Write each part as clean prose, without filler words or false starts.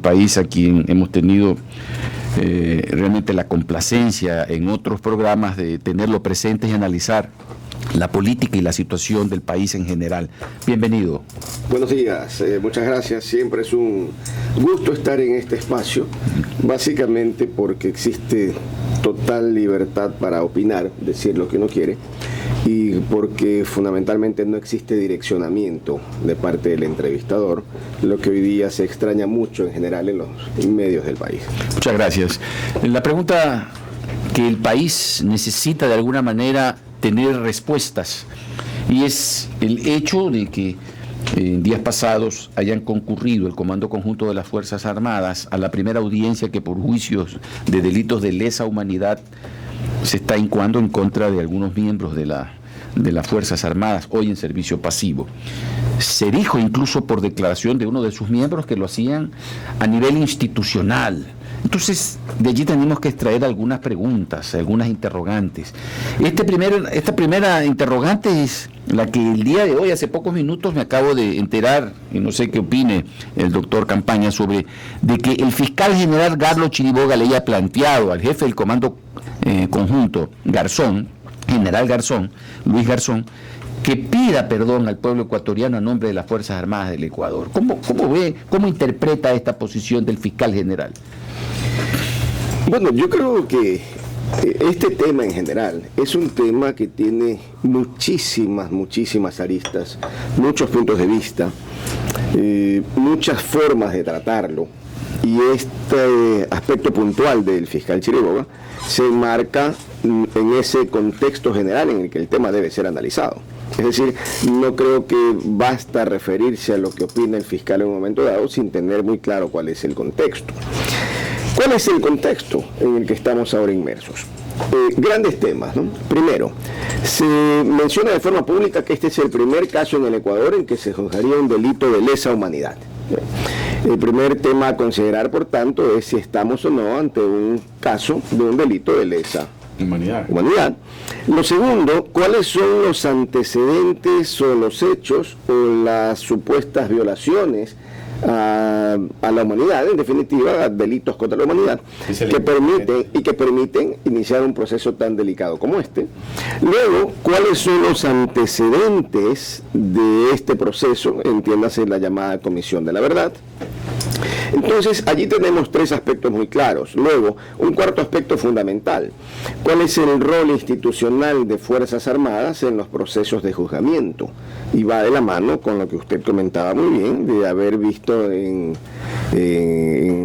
país, a quien hemos tenido realmente la complacencia en otros programas de tenerlo presente y analizar la política y la situación del país en general. Bienvenido. Buenos días, muchas gracias. Siempre es un gusto estar en este espacio, básicamente porque existe total libertad para opinar, decir lo que uno quiere, y porque fundamentalmente no existe direccionamiento de parte del entrevistador, lo que hoy día se extraña mucho en general en los medios del país. Muchas gracias. La pregunta que el país necesita de alguna manera tener respuestas, y es el hecho de que en días pasados hayan concurrido el Comando Conjunto de las Fuerzas Armadas a la primera audiencia que por juicios de delitos de lesa humanidad se está incoando en contra de algunos miembros de las Fuerzas Armadas, hoy en servicio pasivo. Se dijo incluso por declaración de uno de sus miembros que lo hacían a nivel institucional. Entonces, de allí tenemos que extraer algunas preguntas, algunas interrogantes. Esta primera interrogante es la que el día de hoy, hace pocos minutos, me acabo de enterar, y no sé qué opine el doctor Campaña, sobre de que el fiscal general Carlos Chiriboga le haya planteado al jefe del Comando Conjunto, general Garzón, Luis Garzón, que pida perdón al pueblo ecuatoriano a nombre de las Fuerzas Armadas del Ecuador. ¿Cómo interpreta esta posición del fiscal general? Bueno, yo creo que este tema en general es un tema que tiene muchísimas aristas, muchos puntos de vista, muchas formas de tratarlo, y este aspecto puntual del fiscal Chiriboga se enmarca en ese contexto general en el que el tema debe ser analizado. Es decir, no creo que basta referirse a lo que opina el fiscal en un momento dado sin tener muy claro cuál es el contexto. ¿Cuál es el contexto en el que estamos ahora inmersos? Grandes temas, ¿no? Primero, se menciona de forma pública que este es el primer caso en el Ecuador en que se juzgaría un delito de lesa humanidad. El primer tema a considerar, por tanto, es si estamos o no ante un caso de un delito de lesa humanidad. Lo segundo, ¿cuáles son los antecedentes o los hechos o las supuestas violaciones a la humanidad, en definitiva, a delitos contra la humanidad, que permiten iniciar un proceso tan delicado como este? Luego, ¿cuáles son los antecedentes de este proceso? Entiéndase la llamada Comisión de la Verdad. Entonces, allí tenemos tres aspectos muy claros. Luego, un cuarto aspecto fundamental. ¿Cuál es el rol institucional de Fuerzas Armadas en los procesos de juzgamiento? Y va de la mano con lo que usted comentaba muy bien, de haber visto en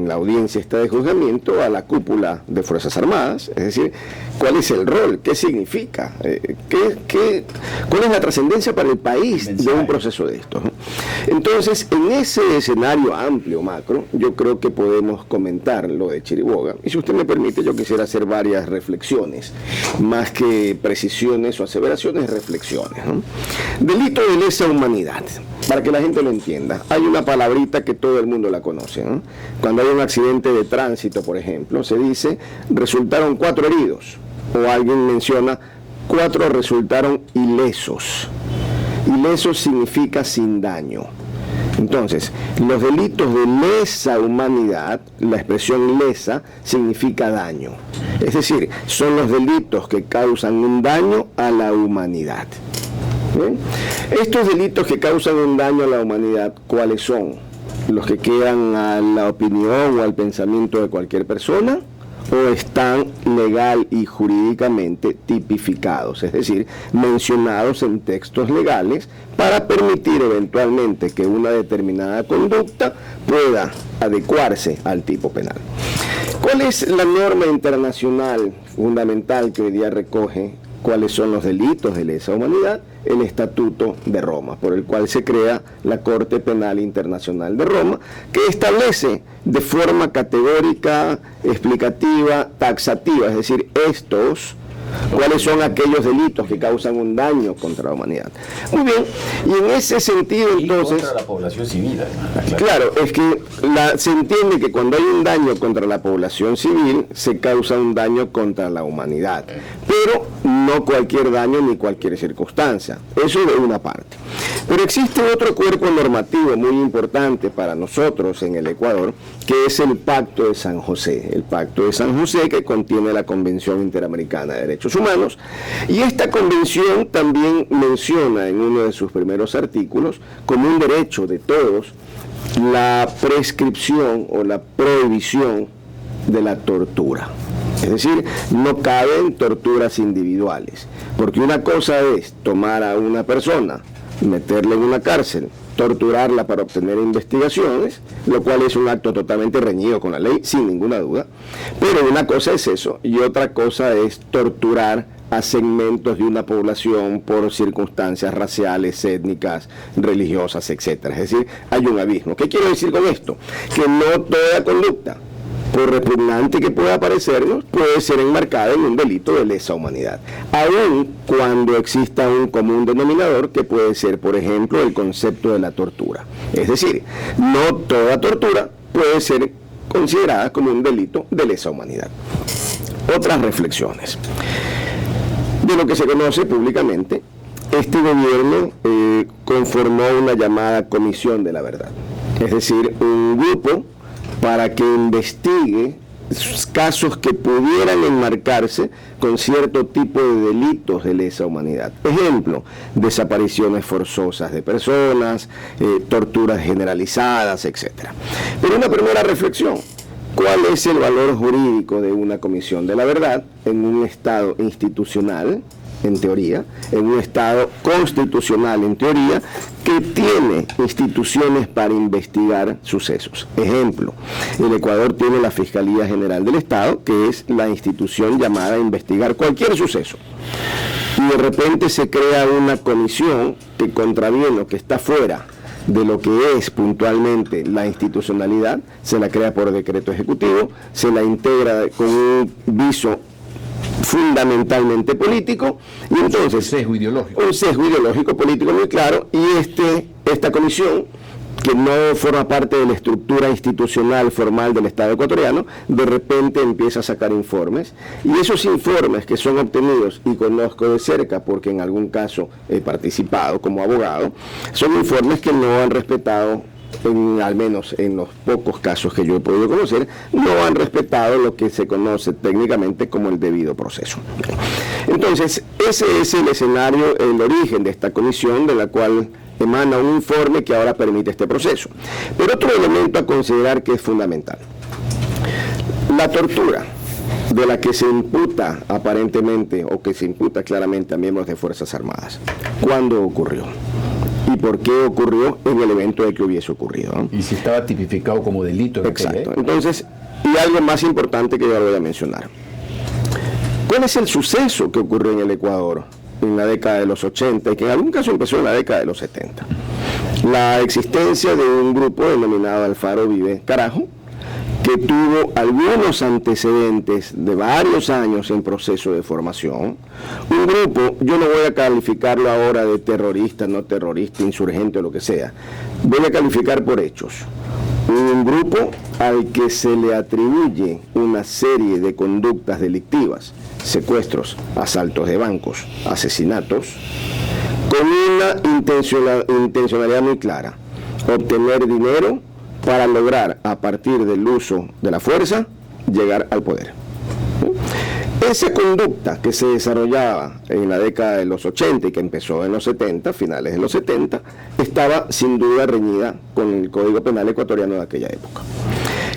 la audiencia esta de juzgamiento a la cúpula de Fuerzas Armadas. Es decir, ¿cuál es el rol? ¿Qué significa? ¿Cuál es la trascendencia para el país de un proceso de estos? Entonces, en ese escenario amplio, macro, yo creo que podemos comentar lo de Chiriboga. Y si usted me permite, yo quisiera hacer varias reflexiones, más que precisiones o aseveraciones, reflexiones, ¿no? Delito de lesa humanidad, para que la gente lo entienda. Hay una palabrita que todo el mundo la conoce, ¿no? Cuando hay un accidente de tránsito, por ejemplo, se dice, resultaron 4 heridos, o alguien menciona, 4 resultaron ilesos. Ilesos significa sin daño. Entonces, los delitos de lesa humanidad, la expresión lesa significa daño. Es decir, son los delitos que causan un daño a la humanidad. ¿Bien? Estos delitos que causan un daño a la humanidad, ¿cuáles son? ¿Los que quedan a la opinión o al pensamiento de cualquier persona? ¿O están legal y jurídicamente tipificados? Es decir, mencionados en textos legales para permitir eventualmente que una determinada conducta pueda adecuarse al tipo penal. ¿Cuál es la norma internacional fundamental que hoy día recoge cuáles son los delitos de lesa humanidad? El Estatuto de Roma, por el cual se crea la Corte Penal Internacional de Roma, que establece de forma categórica, explicativa, taxativa, es decir, estos ¿Cuáles son aquellos delitos que causan un daño contra la humanidad? Muy bien, y en ese sentido entonces... contra la población civil, además. Claro, es que se entiende que cuando hay un daño contra la población civil, se causa un daño contra la humanidad. Pero no cualquier daño ni cualquier circunstancia. Eso de una parte. Pero existe otro cuerpo normativo muy importante para nosotros en el Ecuador, que es el Pacto de San José. El Pacto de San José, que contiene la Convención Interamericana de Derechos Humanos. Y esta convención también menciona en uno de sus primeros artículos, como un derecho de todos, la prescripción o la prohibición de la tortura. Es decir, no caben torturas individuales, porque una cosa es tomar a una persona, meterla en una cárcel, torturarla para obtener investigaciones, lo cual es un acto totalmente reñido con la ley, sin ninguna duda, pero una cosa es eso, y otra cosa es torturar a segmentos de una población por circunstancias raciales, étnicas, religiosas, etc. Es decir, hay un abismo. ¿Qué quiero decir con esto? Que no toda conducta, por repugnante que pueda parecernos, puede ser enmarcada en un delito de lesa humanidad, aun cuando exista un común denominador que puede ser, por ejemplo, el concepto de la tortura. Es decir, no toda tortura puede ser considerada como un delito de lesa humanidad. Otras reflexiones. De lo que se conoce públicamente, este gobierno conformó una llamada Comisión de la Verdad, es decir, un grupo para que investigue casos que pudieran enmarcarse con cierto tipo de delitos de lesa humanidad. Ejemplo, desapariciones forzosas de personas, torturas generalizadas, etc. Pero una primera reflexión: ¿cuál es el valor jurídico de una Comisión de la Verdad en un Estado institucional, en teoría, en un Estado constitucional, en teoría, que tiene instituciones para investigar sucesos? Ejemplo, el Ecuador tiene la Fiscalía General del Estado, que es la institución llamada a investigar cualquier suceso. Y de repente se crea una comisión que contraviene o que está fuera de lo que es puntualmente la institucionalidad, se la crea por decreto ejecutivo, se la integra con un viso fundamentalmente político, y entonces un sesgo ideológico político muy claro, y esta comisión, que no forma parte de la estructura institucional formal del Estado ecuatoriano, de repente empieza a sacar informes, y esos informes que son obtenidos, y conozco de cerca porque en algún caso he participado como abogado, son informes que no han respetado, al menos en los pocos casos que yo he podido conocer, no han respetado lo que se conoce técnicamente como el debido proceso. Entonces, ese es el escenario, el origen de esta comisión, de la cual emana un informe que ahora permite este proceso. Pero otro elemento a considerar que es fundamental: la tortura, de la que se imputa aparentemente, o que se imputa claramente a miembros de Fuerzas Armadas. ¿Cuándo ocurrió? ¿Y por qué ocurrió en el evento de que hubiese ocurrido, ¿no? Y si estaba tipificado como delito. Exacto. Entonces, y algo más importante que ya voy a mencionar. ¿Cuál es el suceso que ocurrió en el Ecuador en la década de los 80 y que en algún caso empezó en la década de los 70? La existencia de un grupo denominado Alfaro Vive Carajo, que tuvo algunos antecedentes de varios años en proceso de formación. Un grupo, yo no voy a calificarlo ahora de terrorista, no terrorista, insurgente o lo que sea, voy a calificar por hechos. Un grupo al que se le atribuye una serie de conductas delictivas: secuestros, asaltos de bancos, asesinatos, con una intencionalidad muy clara: obtener dinero para lograr, a partir del uso de la fuerza, llegar al poder. Esa conducta que se desarrollaba en la década de los 80 y que empezó en los 70, finales de los 70, estaba sin duda reñida con el Código Penal ecuatoriano de aquella época.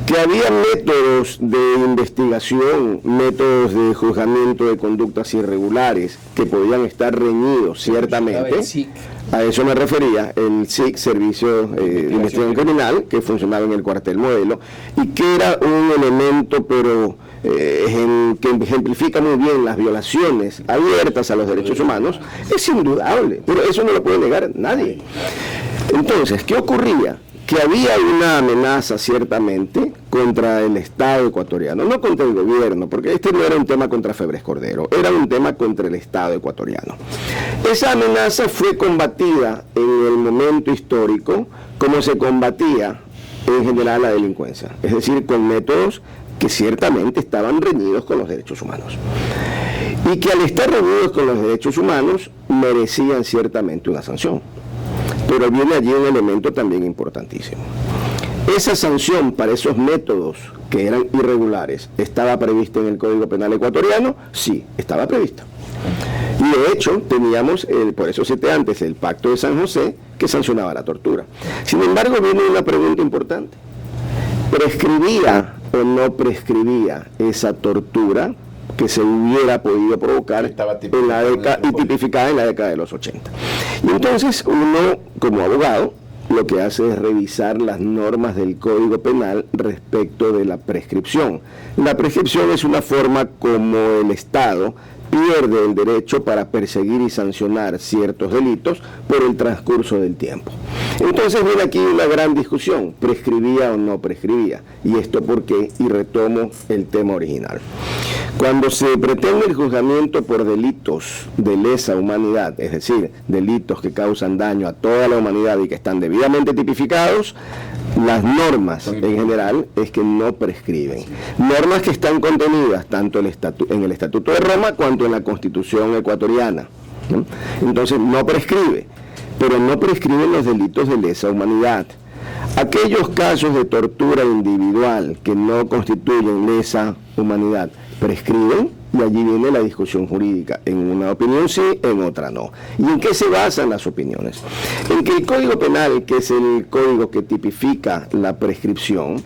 Que había métodos de investigación, métodos de juzgamiento de conductas irregulares que podían estar reñidos, ciertamente. A eso me refería, el SIC, Servicio de Investigación Criminal, que funcionaba en el cuartel Modelo, y que era un elemento, pero que ejemplifica muy bien las violaciones abiertas a los derechos humanos. Es indudable, pero eso no lo puede negar nadie. Entonces, ¿qué ocurría? que había una amenaza ciertamente contra el Estado ecuatoriano, no contra el gobierno, porque este no era un tema contra Febres Cordero, era un tema contra el Estado ecuatoriano. Esa amenaza fue combatida en el momento histórico como se combatía en general la delincuencia, es decir, con métodos que ciertamente estaban reñidos con los derechos humanos. Y que al estar reñidos con los derechos humanos merecían ciertamente una sanción. Pero viene allí un elemento también importantísimo. Esa sanción para esos métodos que eran irregulares, ¿estaba prevista en el Código Penal ecuatoriano? Sí, estaba prevista. Y de hecho teníamos, por eso cité antes, el Pacto de San José, que sancionaba la tortura. Sin embargo, viene una pregunta importante. ¿Prescribía o no prescribía esa tortura que se hubiera podido provocar en la década y tipificada en la década de los 80? Y entonces uno, como abogado, lo que hace es revisar las normas del Código Penal respecto de la prescripción. La prescripción es una forma como el Estado pierde el derecho para perseguir y sancionar ciertos delitos por el transcurso del tiempo. Entonces viene aquí una gran discusión, ¿prescribía o no prescribía? ¿Y esto por qué? Y retomo el tema original. Cuando se pretende el juzgamiento por delitos de lesa humanidad, es decir, delitos que causan daño a toda la humanidad y que están debidamente tipificados, las normas en general es que no prescriben. Normas que están contenidas tanto en el Estatuto de Roma cuanto en la Constitución ecuatoriana, ¿no? Entonces no prescribe, pero no prescriben los delitos de lesa humanidad. Aquellos casos de tortura individual que no constituyen lesa humanidad prescriben, y allí viene la discusión jurídica. En una opinión sí, en otra no. ¿Y en qué se basan las opiniones? En que el Código Penal, que es el código que tipifica la prescripción,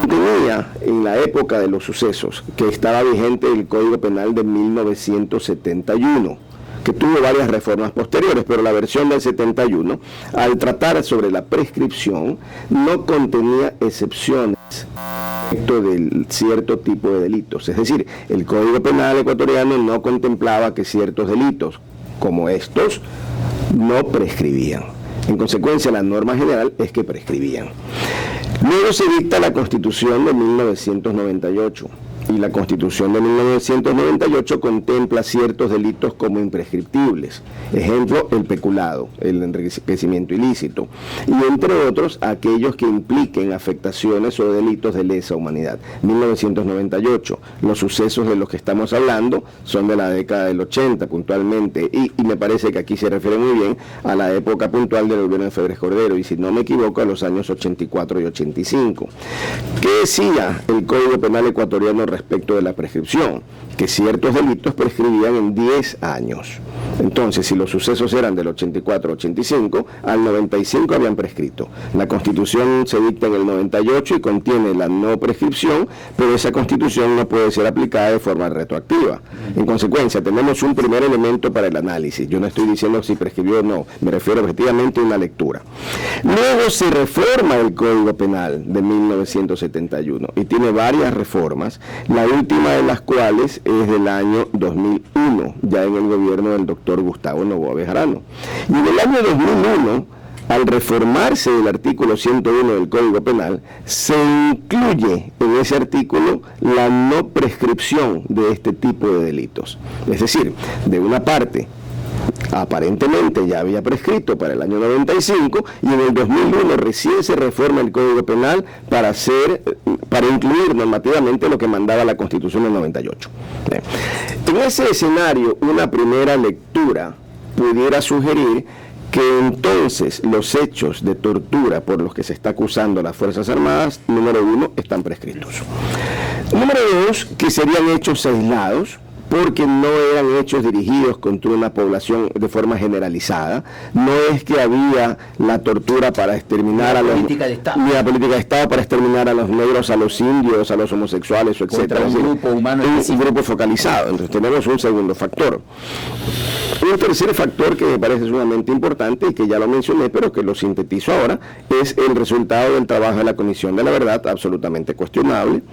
tenía en la época de los sucesos, que estaba vigente el Código Penal de 1971, que tuvo varias reformas posteriores, pero la versión del 71, al tratar sobre la prescripción, no contenía excepciones respecto de cierto tipo de delitos. Es decir, el Código Penal ecuatoriano no contemplaba que ciertos delitos, como estos, no prescribían. En consecuencia, la norma general es que prescribían. Luego se dicta la Constitución de 1998. Y la Constitución de 1998 contempla ciertos delitos como imprescriptibles. Ejemplo, el peculado, el enriquecimiento ilícito. Y entre otros, aquellos que impliquen afectaciones o delitos de lesa humanidad. 1998. Los sucesos de los que estamos hablando son de la década del 80 puntualmente. Y me parece que aquí se refiere muy bien a la época puntual del gobierno de Febres Cordero. Y si no me equivoco, a los años 84 y 85. ¿Qué decía el Código Penal ecuatoriano respecto de la prescripción? Que ciertos delitos prescribían en 10 años. Entonces, si los sucesos eran del 84-85, al 95 habían prescrito. La Constitución se dicta en el 98 y contiene la no prescripción, pero esa Constitución no puede ser aplicada de forma retroactiva. En consecuencia, tenemos un primer elemento para el análisis. Yo no estoy diciendo si prescribió o no, me refiero objetivamente a una lectura. Luego se reforma el Código Penal de 1971 y tiene varias reformas, la última de las cuales es del año 2001, ya en el gobierno del doctor Gustavo Noboa Bejarano. Y en el año 2001, al reformarse el artículo 101 del Código Penal, se incluye en ese artículo la no prescripción de este tipo de delitos. Es decir, de una parte, aparentemente ya había prescrito para el año 95 y en el 2001 recién se reforma el Código Penal para incluir normativamente lo que mandaba la Constitución del 98. En ese escenario, una primera lectura pudiera sugerir que entonces los hechos de tortura por los que se está acusando a las Fuerzas Armadas, número 1, están prescritos. Número 2, que serían hechos aislados, porque no eran hechos dirigidos contra una población de forma generalizada. No es que había la tortura para exterminar a los... ni la política de Estado para exterminar a los negros, a los indios, a los homosexuales, o etcétera. Un grupo humano. Un grupo focalizado. Entonces tenemos un segundo factor. Un tercer factor que me parece sumamente importante y que ya lo mencioné, pero que lo sintetizo ahora, es el resultado del trabajo de la Comisión de la Verdad, absolutamente cuestionable.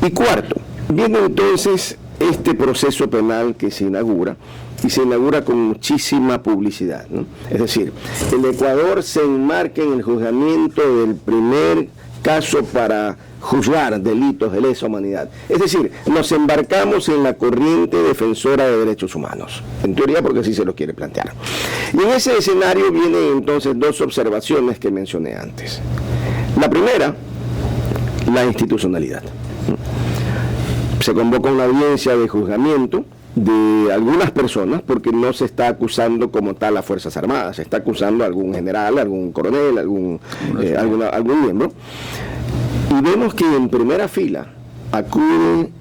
Y cuarto, viene entonces este proceso penal que se inaugura, y se inaugura con muchísima publicidad, ¿no? Es decir, el Ecuador se enmarca en el juzgamiento del primer caso para juzgar delitos de lesa humanidad. Es decir, nos embarcamos en la corriente defensora de derechos humanos, en teoría porque así se lo quiere plantear. Y en ese escenario vienen entonces dos observaciones que mencioné antes. La primera, la institucionalidad. Se convoca una audiencia de juzgamiento de algunas personas, porque no se está acusando como tal a Fuerzas Armadas, se está acusando a algún general, algún coronel, algún miembro. Y vemos que en primera fila acude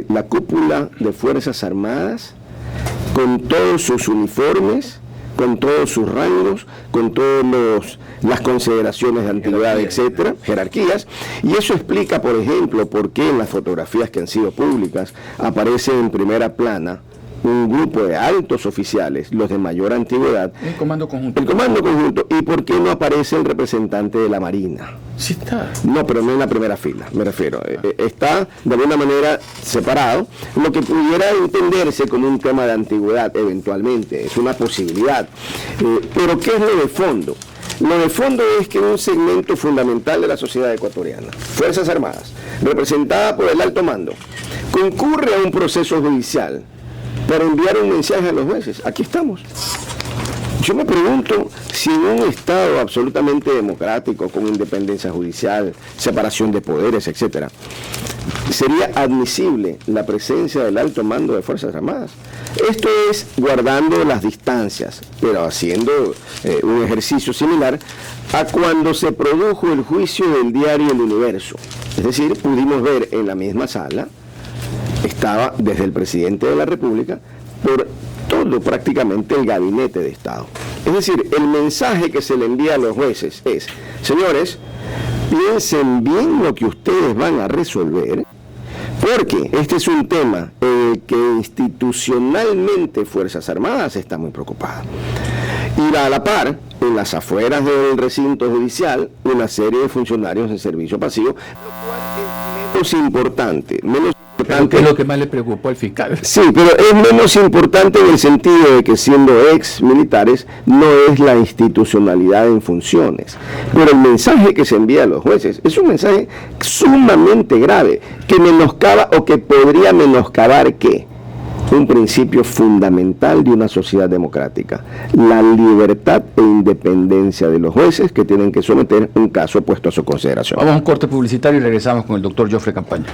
la cúpula de Fuerzas Armadas con todos sus uniformes, con todos sus rangos, con todas las consideraciones de antigüedad, etcétera, jerarquías, y eso explica, por ejemplo, por qué en las fotografías que han sido públicas aparece en primera plana un grupo de altos oficiales, los de mayor antigüedad. El comando conjunto. El comando conjunto, y por qué no aparece el representante de la Marina. Sí está. No, pero no en la primera fila, me refiero. Está de alguna manera separado, lo que pudiera entenderse como un tema de antigüedad, eventualmente, es una posibilidad. Pero ¿qué es lo de fondo? Lo de fondo es que un segmento fundamental de la sociedad ecuatoriana, Fuerzas Armadas, representada por el alto mando, concurre a un proceso judicial para enviar un mensaje a los jueces. Aquí estamos. Yo me pregunto si en un Estado absolutamente democrático, con independencia judicial, separación de poderes, etcétera, sería admisible la presencia del alto mando de Fuerzas Armadas. Esto es guardando las distancias, pero haciendo un ejercicio similar a cuando se produjo el juicio del diario El Universo. Es decir, pudimos ver en la misma sala, estaba desde el presidente de la República, por todo prácticamente el gabinete de Estado. Es decir, el mensaje que se le envía a los jueces es: señores, piensen bien lo que ustedes van a resolver, porque este es un tema en el que institucionalmente Fuerzas Armadas está muy preocupada. Y a la par, en las afueras del recinto judicial, una serie de funcionarios en servicio pasivo, lo cual es menos importante, ¿Qué es lo que más le preocupó al fiscal? Sí, pero es menos importante en el sentido de que, siendo ex militares, no es la institucionalidad en funciones. Pero el mensaje que se envía a los jueces es un mensaje sumamente grave, que menoscaba o que podría menoscabar ¿qué? Un principio fundamental de una sociedad democrática: la libertad e independencia de los jueces, que tienen que someter un caso puesto a su consideración. Vamos a un corte publicitario y regresamos con el doctor Jofre Campaña.